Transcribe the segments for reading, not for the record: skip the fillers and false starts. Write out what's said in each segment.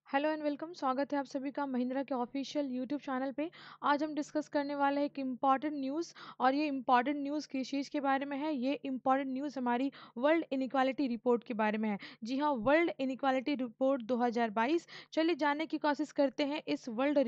Hello and welcome. स्वागत है आप सभी का महिंद्रा के ऑफिशियल यूट्यूब चैनल पे। आज हम डिस्कस करने वाले हैं एक इम्पॉर्टेंट न्यूज़, और ये इम्पॉर्टेंट न्यूज़ किस चीज़ के बारे में है। ये इम्पॉर्टेंट न्यूज़ हमारी वर्ल्ड इनइक्वालिटी रिपोर्ट के बारे में है। जी हाँ, वर्ल्ड इनइक्वालिटी रिपोर्ट 2022। चलिए जानने की कोशिश करते हैं इस वर्ल्ड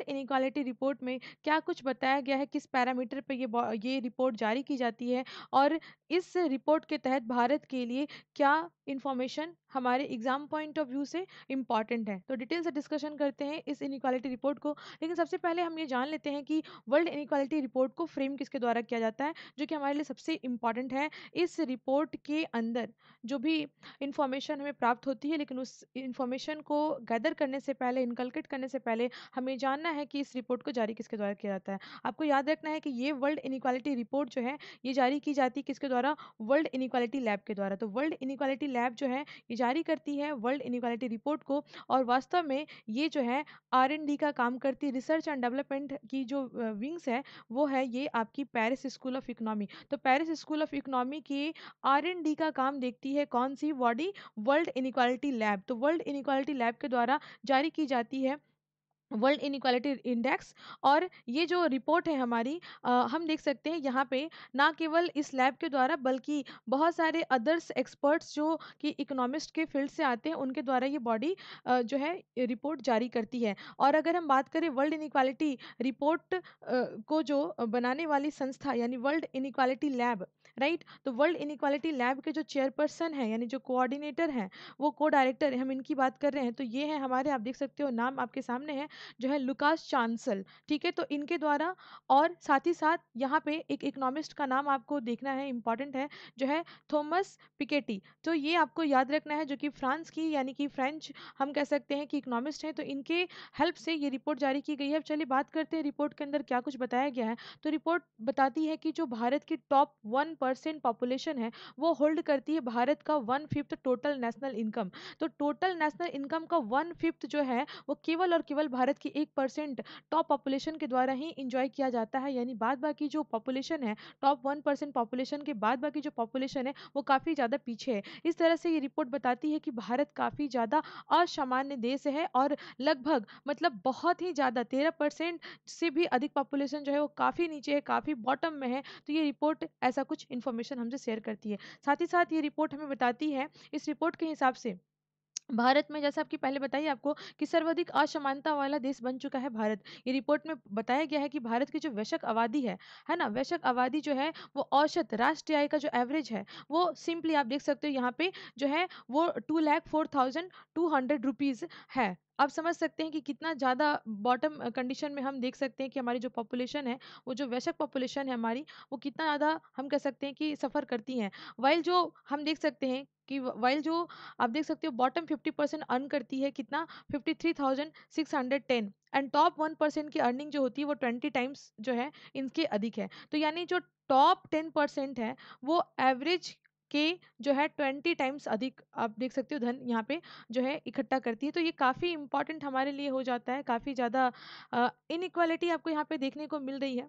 इनइक्वालिटी रिपोर्ट में क्या कुछ बताया गया है, किस पैरामीटर पे ये रिपोर्ट जारी की जाती है, और इस रिपोर्ट के तहत भारत के लिए क्या इन्फॉर्मेशन हमारे एग्जाम पॉइंट ऑफ व्यू से इम्पॉर्टेंट है। तो डिटेल से डिस्कशन करते हैं इस इनइक्वालिटी रिपोर्ट को। लेकिन सबसे पहले हम ये जान लेते हैं कि वर्ल्ड इनइक्वालिटी रिपोर्ट को फ्रेम किसके द्वारा किया जाता है, जो कि हमारे लिए सबसे इम्पॉर्टेंट है। इस रिपोर्ट के अंदर जो भी इंफॉर्मेशन हमें प्राप्त होती है, लेकिन उस इंफॉर्मेशन को गैदर करने से पहले, इनकलकेट करने से पहले हमें जानना है कि इस रिपोर्ट को जारी किसके द्वारा किया जाता है। आपको याद रखना है कि ये वर्ल्ड इनइक्वालिटी रिपोर्ट जो है, ये जारी की जाती है किसके द्वारा? वर्ल्ड इनइक्वालिटी लैब के द्वारा। तो वर्ल्ड इनइक्वालिटी लैब जो है, ये जारी करती है वर्ल्ड इनइक्वालिटी रिपोर्ट को। और वास्तव में ये जो है R&D का काम करती है, रिसर्च एंड डेवलपमेंट की जो विंग्स है, वो है ये आपकी पेरिस स्कूल ऑफ इकोनॉमी। तो पेरिस स्कूल ऑफ इकोनॉमी की R&D का काम देखती है कौन सी बॉडी? World inequality lab. तो वर्ल्ड इनइक्वालिटी लैब के द्वारा जारी की जाती है वर्ल्ड इनइक्वालिटी इंडेक्स। और ये जो रिपोर्ट है हमारी, हम देख सकते हैं यहाँ पे ना केवल इस लैब के द्वारा, बल्कि बहुत सारे अदर्स एक्सपर्ट्स जो कि इकोनॉमिस्ट के फील्ड से आते हैं, उनके द्वारा ये बॉडी जो है रिपोर्ट जारी करती है। और अगर हम बात करें वर्ल्ड इनइक्वालिटी रिपोर्ट को जो बनाने वाली संस्था, यानी वर्ल्ड इनइक्वालिटी लैब, राइट। तो वर्ल्ड इनइक्वालिटी लैब के जो चेयरपर्सन है, यानी जो कोऑर्डिनेटर हैं, वो को डायरेक्टर, हम इनकी बात कर रहे हैं। तो ये है हमारे, आप देख सकते हो नाम आपके सामने है, जो है लुकास चांसल। ठीक है, तो इनके द्वारा, और साथ ही साथ यहाँ पे एक इकोनॉमिस्ट का नाम आपको देखना है, इंपॉर्टेंट है, जो है थॉमस पिकेटी। तो ये आपको याद रखना है, जो कि फ्रांस की, यानी कि फ्रेंच हम कह सकते हैं कि इकोनॉमिस्ट हैं। तो इनके हेल्प से ये रिपोर्ट जारी की गई है। अब चलिए बात करते हैं रिपोर्ट के अंदर क्या कुछ बताया गया है। तो रिपोर्ट बताती है कि जो भारत की टॉप 1% पॉपुलेशन है, वो होल्ड करती है भारत का 1/5 टोटल नेशनल इनकम। तो टोटल नेशनल इनकम का 1/5 जो है, वो केवल और केवल भारत की 1% टॉप पॉपुलेशन के द्वारा ही इंजॉय किया जाता है। यानी बाद बाकी जो पॉपुलेशन है, टॉप 1% पॉपुलेशन के बाद बाकी जो पॉपुलेशन है, वो काफ़ी ज़्यादा पीछे है। इस तरह से ये रिपोर्ट बताती है कि भारत काफ़ी ज़्यादा असामान्य देश है, और लगभग, मतलब बहुत ही ज़्यादा, 13% से भी अधिक पॉपुलेशन जो है, वो काफ़ी नीचे है, काफ़ी बॉटम में है। तो ये रिपोर्ट ऐसा कुछ इन्फॉर्मेशन हमसे शेयर करती है। साथ ही साथ ये रिपोर्ट हमें बताती है, इस रिपोर्ट के हिसाब से भारत में, जैसा आपकी पहले बताइए आपको, कि सर्वाधिक असमानता वाला देश बन चुका है भारत। ये रिपोर्ट में बताया गया है कि भारत की जो वैश्विक आबादी है ना, वैश्विक आबादी जो है, वो औसत राष्ट्रीय आय का जो एवरेज है, वो सिंपली आप देख सकते हो यहाँ पे जो है, वो 2,04,200 रुपीज़ है। आप समझ सकते हैं कि कितना ज़्यादा बॉटम कंडीशन में हम देख सकते हैं कि हमारी जो पॉपुलेशन है, वो जो वैश्विक पॉपुलेशन है हमारी, वो कितना ज़्यादा हम कह सकते हैं कि सफ़र करती हैं। वाइल जो हम देख सकते हैं कि वाइल जो आप देख सकते हो बॉटम 50% अर्न करती है कितना? 53,610। एंड टॉप 1% की अर्निंग जो होती है, वो 20 टाइम्स जो है, इनके अधिक है। तो यानी जो टॉप 10% है, वो एवरेज के जो है 20 टाइम्स अधिक, आप देख सकते हो, धन यहाँ पे जो है इकट्ठा करती है। तो ये काफ़ी इंपॉर्टेंट हमारे लिए हो जाता है। काफ़ी ज़्यादा इनइक्वालिटी आपको यहाँ पे देखने को मिल रही है।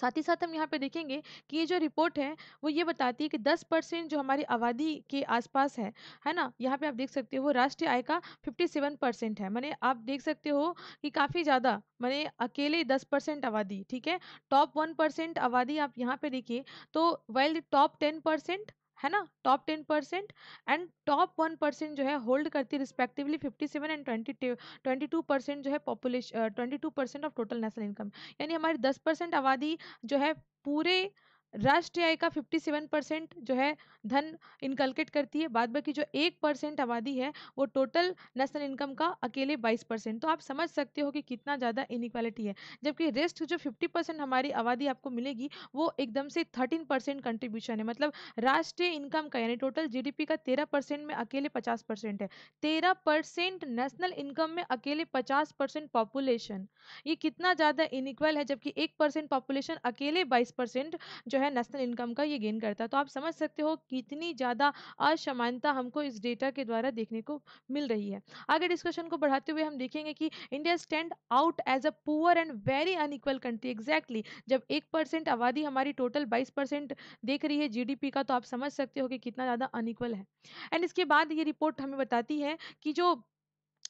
साथ ही साथ हम यहाँ पे देखेंगे कि ये जो रिपोर्ट है, वो ये बताती है कि 10% जो हमारी आबादी के आसपास है ना? यहाँ पे आप देख सकते हो राष्ट्रीय आय का 57% है। माने आप देख सकते हो कि काफ़ी ज़्यादा, माने अकेले 10% आबादी, ठीक है? टॉप 1% आबादी आप यहाँ पे देखिए, तो व्हाइल टॉप 10%, है ना? टॉप 10% एंड टॉप 1% जो है, होल्ड करती है रिस्पेक्टिवली 57 एंड 22% जो है 22% ऑफ टोटल नेशनल इनकम। यानी हमारी 10% आबादी जो है, पूरे राष्ट्रीय आय का 57% जो है धन इनकलकेट करती है। बाद बाकी जो 1% आबादी है, वो टोटल नेशनल इनकम का अकेले 22%। तो आप समझ सकते हो कि कितना ज़्यादा इनइक्वालिटी है। जबकि रेस्ट जो 50% हमारी आबादी आपको मिलेगी, वो एकदम से 13% कंट्रीब्यूशन है। मतलब राष्ट्रीय इनकम का, यानी टोटल जीडीपी का 13% में अकेले 50% है। 13% नेशनल इनकम में अकेले 50% पॉपुलेशन, ये कितना ज़्यादा इनइक्वल है। जबकि 1% पॉपुलेशन अकेले 22% जो है नेशनल इनकम का ये गेन करता है। तो आप समझ सकते हो कितनी ज़्यादा असमानता हमको इस डेटा के द्वारा देखने को मिल रही है। आगे डिस्कशन को बढ़ाते हुए हम देखेंगे कि India stand out as a poor and very unequal country. Exactly, जब 1% आबादी हमारी टोटल 22% देख रही है जीडीपी का, तो आप समझ सकते हो कि कितना ज़्यादा अनइक्वल है। एंड इसके बाद ये रिपोर्ट हमें बताती है कि जो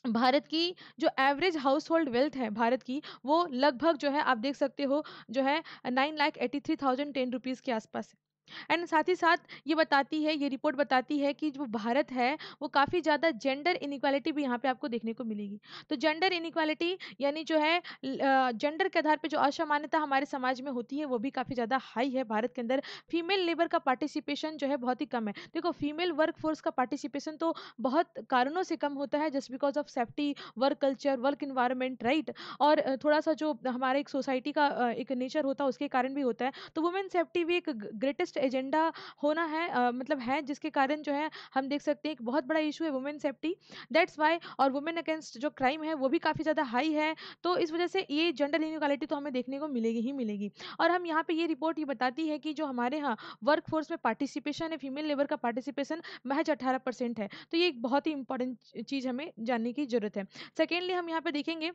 भारत की जो एवरेज हाउस होल्ड वेल्थ है भारत की, वो लगभग जो है आप देख सकते हो जो है 9,83,010 रुपीज़ के आसपास है। एंड साथ ही साथ ये बताती है, ये रिपोर्ट बताती है कि जो भारत है वो काफ़ी ज़्यादा जेंडर इनइक्वालिटी भी यहाँ पे आपको देखने को मिलेगी। तो जेंडर इनइक्वालिटी यानी जो है जेंडर के आधार पे जो असमानता हमारे समाज में होती है वो भी काफ़ी ज़्यादा हाई है भारत के अंदर। फीमेल लेबर का पार्टिसिपेशन जो है बहुत ही कम है। देखो फीमेल वर्क फोर्स का पार्टिसिपेशन तो बहुत कारणों से कम होता है, just because of safety, work culture, work environment, right. और थोड़ा सा जो हमारे एक सोसाइटी का एक नेचर होता है उसके कारण भी होता है। तो वुमेन सेफ्टी भी एक ग्रेटेस्ट एजेंडा होना है, मतलब है, जिसके कारण जो है हम देख सकते हैं एक बहुत बड़ा इशू है वुमेन सेफ्टी। दैट्स वाई, और वुमेन अगेंस्ट जो क्राइम है वो भी काफ़ी ज़्यादा हाई है। तो इस वजह से ये जेंडर इनइक्वालिटी तो हमें देखने को मिलेगी ही मिलेगी। और हम यहाँ पे ये रिपोर्ट ये बताती है कि जो हमारे यहाँ वर्क फोर्स में पार्टिसिपेशन है, फीमेल लेबर का पार्टिसिपेशन महज 18% है। तो ये एक बहुत ही इंपॉर्टेंट चीज़ हमें जानने की ज़रूरत है। सेकेंडली हम यहाँ पे देखेंगे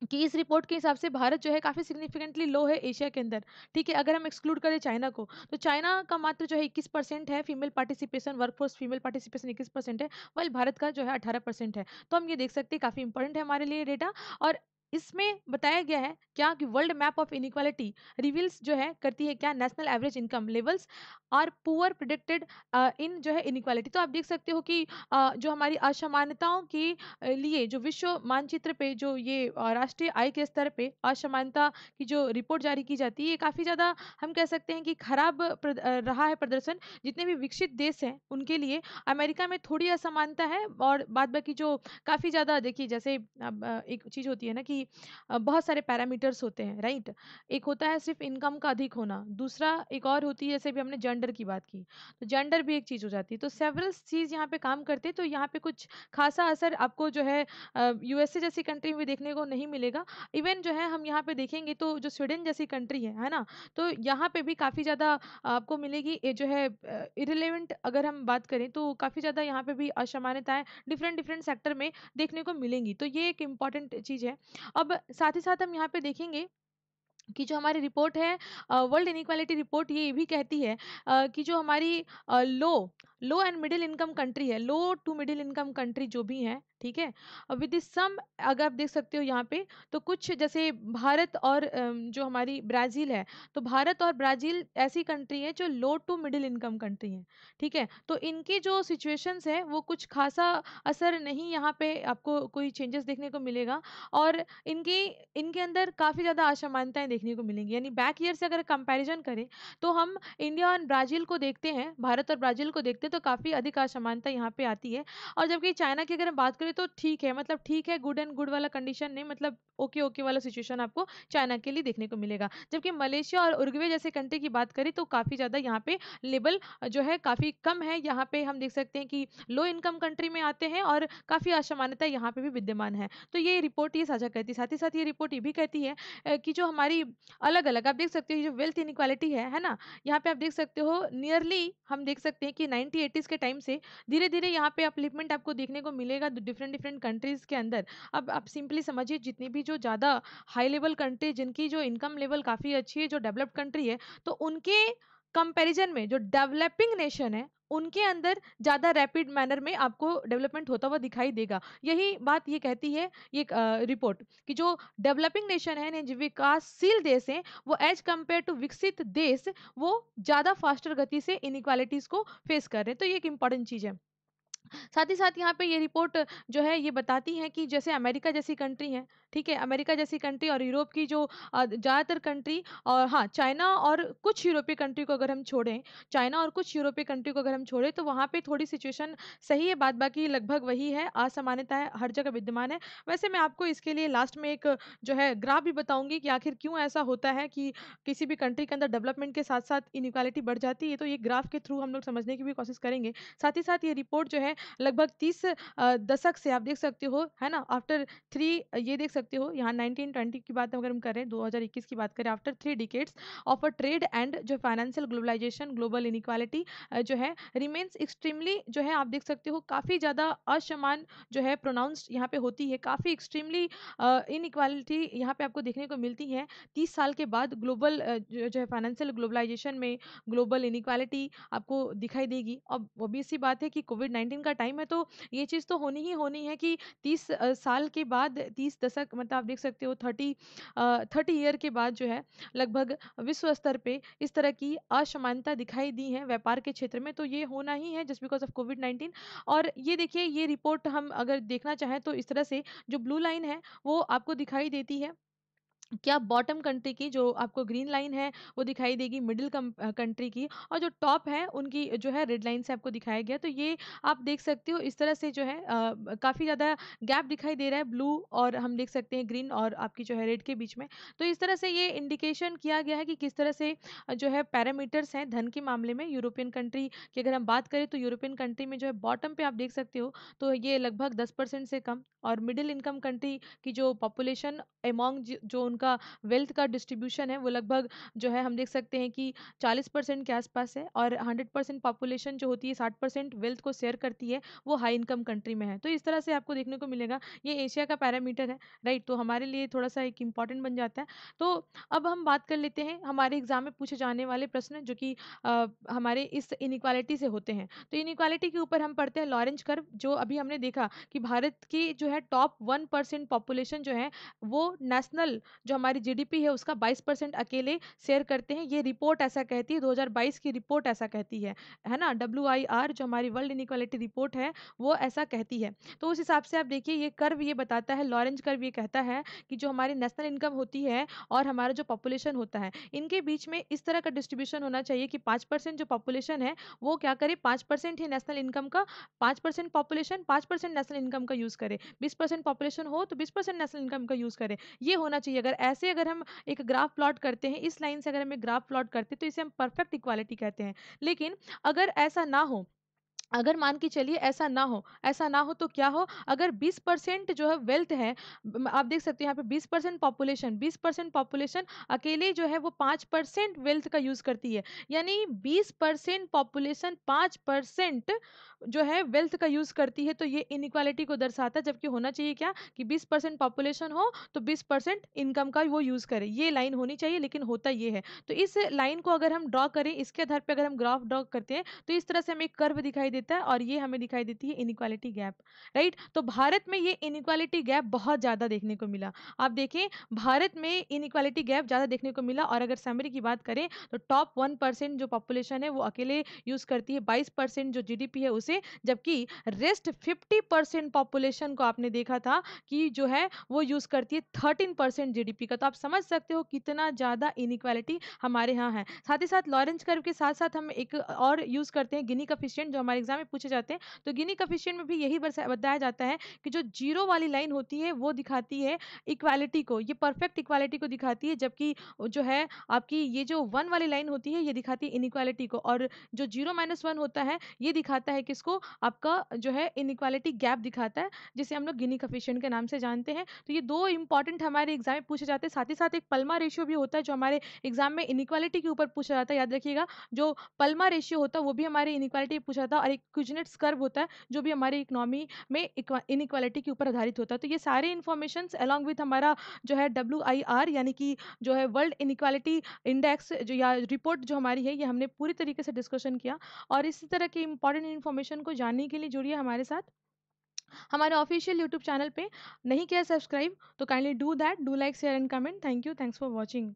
कि इस रिपोर्ट के हिसाब से भारत जो है काफ़ी सिग्निफिकेंटली लो है एशिया के अंदर। ठीक है, अगर हम एक्सक्लूड करें चाइना को, तो चाइना का मात्र जो है 21% है female participation, workforce female participation 21% है, वाइल भारत का जो है 18% है। तो हम ये देख सकते हैं काफ़ी इंपॉर्टेंट है हमारे लिए डेटा। और इसमें बताया गया है क्या कि world map of inequality reveals जो है करती है क्या, national average income levels are poor predicted in जो है इनइक्वालिटी। तो आप देख सकते हो कि जो हमारी असमानताओं की लिए जो विश्व मानचित्र पे जो ये राष्ट्रीय आय के स्तर पे असमानता की जो रिपोर्ट जारी की जाती है, ये काफ़ी ज़्यादा हम कह सकते हैं कि खराब रहा है प्रदर्शन जितने भी विकसित देश हैं उनके लिए। अमेरिका में थोड़ी असमानता है और बाद बाकी जो काफ़ी ज़्यादा देखिए, जैसे अब एक चीज़ होती है ना कि बहुत सारे पैरामीटर्स होते हैं, राइट। एक होता है सिर्फ इनकम का अधिक होना, दूसरा एक और होती है जैसे भी हमने जेंडर की बात की, तो जेंडर भी एक चीज़ हो जाती है। तो सेवरल चीज़ यहाँ पे काम करते हैं, तो यहाँ पे कुछ खासा असर आपको जो है यूएसए जैसी कंट्री में देखने को नहीं मिलेगा। इवन जो है हम यहाँ पे देखेंगे तो जो स्वीडन जैसी कंट्री है ना? तो यहाँ पे भी काफ़ी ज़्यादा आपको मिलेगी ये जो है इर्रेलेवेंट, अगर हम बात करें तो काफ़ी ज़्यादा यहाँ पे भी असमानताएँ डिफरेंट डिफरेंट सेक्टर में देखने को मिलेंगी। तो ये एक इम्पॉर्टेंट चीज़ है। अब साथ ही साथ हम यहाँ पे देखेंगे कि जो हमारी रिपोर्ट है वर्ल्ड इनइक्वालिटी रिपोर्ट, ये भी कहती है कि जो हमारी लो एंड मिडिल इनकम कंट्री है, लो टू मिडिल इनकम कंट्री जो भी हैं, ठीक है, विद सम, अगर आप देख सकते हो यहाँ पे, तो कुछ जैसे भारत और जो हमारी ब्राज़ील है, तो भारत और ब्राज़ील ऐसी कंट्री है जो लो टू मिडिल इनकम कंट्री है। ठीक है, तो इनकी जो सिचुएशंस है वो कुछ खासा असर नहीं यहाँ पे आपको कोई चेंजेस देखने को मिलेगा। और इनकी इनके अंदर काफ़ी ज़्यादा असमानताएँ देखने को मिलेंगी। यानी बैक ईयर से अगर कंपैरिज़न करें, तो हम इंडिया और ब्राज़ील को देखते हैं, भारत और ब्राज़ील को देखते हैं, तो काफ़ी अधिक असमानता यहाँ पे आती है। और जबकि चाइना की अगर हम बात करें तो ठीक है, मतलब ठीक है, गुड एंड गुड वाला कंडीशन नहीं, मतलब ओके, ओके वाला सिचुएशन आपको चाइना के लिए देखने को मिलेगा। जबकि मलेशिया और उरुग्वे जैसे कंट्री की बात करें तो काफ़ी ज़्यादा यहाँ पे लेवल जो है काफ़ी कम है। यहाँ पे हम देख सकते हैं कि लो इनकम कंट्री में आते हैं और काफ़ी असमानता यहाँ पे भी विद्यमान है। तो ये रिपोर्ट ये साझा करती है। साथ ही साथ ये रिपोर्ट ये भी कहती है कि जो हमारी अलग-अलग आप देख सकते हो, ये जो वेल्थ इनइक्वालिटी है ना? यहाँ पे आप देख सकते हो नियरली हम देख सकते हैं कि 90-80s के टाइम से धीरे-धीरे यहाँ पे अपलिफ्टमेंट आपको देखने को मिलेगा डिफरेंट डिफरेंट कंट्रीज़ के अंदर। अब आप सिंपली समझिए, जितनी भी जो ज़्यादा हाई लेवल कंट्री जिनकी जो इनकम लेवल काफ़ी अच्छी है, जो डेवलप्ड कंट्री है, तो उनके कंपैरिजन में जो डेवलपिंग नेशन है, उनके अंदर ज़्यादा रैपिड मैनर में आपको डेवलपमेंट होता हुआ दिखाई देगा। यही बात ये कहती है ये रिपोर्ट कि जो डेवलपिंग नेशन है, यानी जो विकासशील देश हैं, वो एज़ कम्पेयर टू विकसित देश, वो ज़्यादा फास्टर गति से इनइक्वालिटीज़ को फेस कर रहे हैं। तो ये एक इम्पोर्टेंट चीज़ है। साथ ही साथ यहाँ पे ये रिपोर्ट जो है ये बताती है कि जैसे अमेरिका जैसी कंट्री है, ठीक है, अमेरिका जैसी कंट्री और यूरोप की जो ज़्यादातर कंट्री, और हाँ, चाइना और कुछ यूरोपीय कंट्री को अगर हम छोड़ें, चाइना और कुछ यूरोपीय कंट्री को अगर हम छोड़ें, तो वहाँ पे थोड़ी सिचुएशन सही है, बाद बाकी लगभग वही है, असमानताएं हर जगह विद्यमान है। वैसे मैं आपको इसके लिए लास्ट में एक जो है ग्राफ भी बताऊंगी कि आखिर क्यों ऐसा होता है कि किसी भी कंट्री के अंदर डेवलपमेंट के साथ साथ इनइक्वालिटी बढ़ जाती है। तो ये ग्राफ के थ्रू हम लोग समझने की भी कोशिश करेंगे। साथ ही साथ ये रिपोर्ट जो है लगभग 30 दशक से आप देख सकते हो, है ना? आफ्टर 3, ये देख सकते हो यहाँ 1920 की बात अगर हम करें, 2021 की बात करें, after 3 decades of a trade and जो फाइनेंशियल ग्लोबलाइजेशन, ग्लोबल इनइक्वालिटी जो है रिमेन्स एक्सट्रीमली, जो है आप देख सकते हो काफ़ी ज़्यादा असमान जो है प्रोनाउंस्ड यहाँ पे होती है, काफ़ी एक्सट्रीमली इनइक्वालिटी यहाँ पे आपको देखने को मिलती है। 30 साल के बाद ग्लोबल जो है फाइनेंशियल ग्लोबलाइजेशन में ग्लोबल इनइक्वालिटी आपको दिखाई देगी। अब ऑब्वियस सी बात है कि कोविड-19 ग्रोइंग का टाइम है, तो ये चीज़ तो होनी ही होनी है कि 30 साल के बाद, 30 दशक मतलब आप देख सकते हो 30 ईयर के बाद जो है लगभग विश्व स्तर पे इस तरह की असमानता दिखाई दी है व्यापार के क्षेत्र में, तो ये होना ही है जस्ट बिकॉज ऑफ कोविड-19। और ये देखिए, ये रिपोर्ट हम अगर देखना चाहें तो इस तरह से जो ब्लू लाइन है वो आपको दिखाई देती है क्या बॉटम कंट्री की, जो आपको ग्रीन लाइन है वो दिखाई देगी मिडिल कंट्री की, और जो टॉप है उनकी जो है रेड लाइन से आपको दिखाया गया। तो ये आप देख सकते हो इस तरह से जो है काफ़ी ज़्यादा गैप दिखाई दे रहा है ब्लू और हम देख सकते हैं ग्रीन और आपकी जो है रेड के बीच में। तो इस तरह से ये इंडिकेशन किया गया है कि किस तरह से जो है पैरामीटर्स हैं धन के मामले में यूरोपियन कंट्री की अगर हम बात करें तो यूरोपियन कंट्री में जो है बॉटम पे आप देख सकते हो तो ये लगभग 10% से कम, और मिडिल इनकम कंट्री की जो पॉपुलेशन अमॉन्ग जो उनका वेल्थ का डिस्ट्रीब्यूशन है वो लगभग जो है हम देख सकते हैं कि 40% के आसपास है, और 100% पॉपुलेशन जो होती है 60% वेल्थ को शेयर करती है वो हाई इनकम कंट्री में है। तो इस तरह से आपको देखने को मिलेगा, ये एशिया का पैरामीटर है, राइट, तो हमारे लिए थोड़ा सा एक इम्पॉर्टेंट बन जाता है। तो अब हम बात कर लेते हैं हमारे एग्जाम में पूछे जाने वाले प्रश्न जो कि हमारे इस इनइक्वालिटी से होते हैं। तो इनइक्वालिटी के ऊपर हम पढ़ते हैं लॉरेंज कर्व, जो अभी हमने देखा कि भारत की जो है टॉप 1% पॉपुलेशन जो है वो नेशनल जो हमारी जीडीपी है उसका 22% अकेले शेयर करते हैं। ये रिपोर्ट ऐसा कहती है, 2022 की रिपोर्ट ऐसा कहती है ना, WIR जो हमारी वर्ल्ड इनइक्वालिटी रिपोर्ट है वो ऐसा कहती है। तो उस हिसाब से आप देखिए ये कर्व ये बताता है, लॉरेंज कर्व ये कहता है कि जो हमारी नेशनल इनकम होती है और हमारा जो पॉपुलेशन होता है इनके बीच में इस तरह का डिस्ट्रीब्यूशन होना चाहिए कि 5% जो पॉपुलेशन है वो क्या करे, 5% ही नेशनल इनकम का, 5% पॉपुलेशन 5% नेशनल इनकम का यूज करे, 20% पॉपुलेशन हो तो 20% नेशनल इनकम का यूज करे, ये होना चाहिए। अगर ऐसे अगर हम एक ग्राफ प्लॉट करते हैं, इस लाइन से अगर हम एक ग्राफ प्लॉट करते हैं तो इसे हम परफेक्ट इक्वालिटी कहते हैं। लेकिन अगर ऐसा ना हो, अगर मान के चलिए ऐसा ना हो तो क्या हो, अगर 20% जो है वेल्थ है, आप देख सकते हैं यहाँ पे 20% पॉपुलेशन अकेले जो है वो 5% वेल्थ का यूज करती है, यानी 20% पॉपुलेशन 5% जो है वेल्थ का यूज करती है, तो ये इनइक्वालिटी को दर्शाता है। जबकि होना चाहिए क्या कि 20% पॉपुलेशन हो तो 20% इनकम का वो यूज करे, ये लाइन होनी चाहिए, लेकिन होता ये है। तो इस लाइन को अगर हम ड्रॉ करें, इसके आधार पर अगर हम ग्राफ ड्रॉ करते हैं तो इस तरह से हमें एक कर्व दिखाई देता है और ये हमें दिखाई देती है इनइक्वालिटी गैप, राइट। तो भारत में ये इनइक्वालिटी गैप बहुत ज़्यादा देखने को मिला। आप देखें भारत में इनइक्वालिटी गैप ज़्यादा देखने को मिला, और अगर समरी की बात करें तो टॉप 1% जो पॉपुलेशन है वो अकेले यूज़ करती है 22% जो जीडीपी है उसे, जबकि रेस्ट 50% पॉपुलेशन को आपने देखा था कि जो है वो यूज़ करती है 13% जीडीपी का। तो आप समझ सकते हो कितना ज़्यादा इनइक्वालिटी हमारे यहाँ है। साथ ही साथ लॉरेंज कर्व के साथ साथ हम एक और यूज़ करते हैं गिनी कोएफिशिएंट, जो हमारे एग्जाम में पूछे जाते हैं। तो गिनी कोएफिशिएंट में भी यही बताया जाता है कि जो जीरो वाली लाइन होती है वो दिखाती है इक्वालिटी को, ये परफेक्ट इक्वालिटी को दिखाती है, जबकि जो है आपकी ये जो 1 वाली लाइन होती है ये दिखाती है इनइक्वालिटी को, और जो 0-1 होता है ये दिखाता है किसको, आपका जो है इनइक्वालिटी गैप दिखाता है, जिसे हम लोग गिनी कोएफिशिएंट के नाम से जानते हैं। तो ये दो इंपॉर्टेंट हमारे एग्जाम में पूछे जाते हैं। साथ ही साथ एक पल्मा रेशियो भी होता है जो हमारे एग्जाम में इनइक्वालिटी के ऊपर पूछा जाता है, याद रखिएगा। जो पल्मा रेशियो होता है वो भी हमारे इनइक्वालिटी पूछा था, और एक क्यूजनेट्स कर्व होता है जो भी हमारी इकोनॉमी में इनइक्वालिटी के ऊपर आधारित होता है। तो ये सारे इन्फॉर्मेशंस अलॉन्ग विथ हमारा जो है WIR यानी कि जो है वर्ल्ड इनइक्वालिटी इंडेक्स जो या रिपोर्ट जो हमारी है, ये हमने पूरी तरीके से डिस्कशन किया। और इसी तरह की इंपॉर्टेंट इन्फॉर्मेशन को जानने के लिए जुड़िए हमारे साथ हमारे ऑफिशियल यूट्यूब चैनल पे। नहीं किया सब्सक्राइब तो kindly do that, do like share and comment. Thank you, thanks for watching.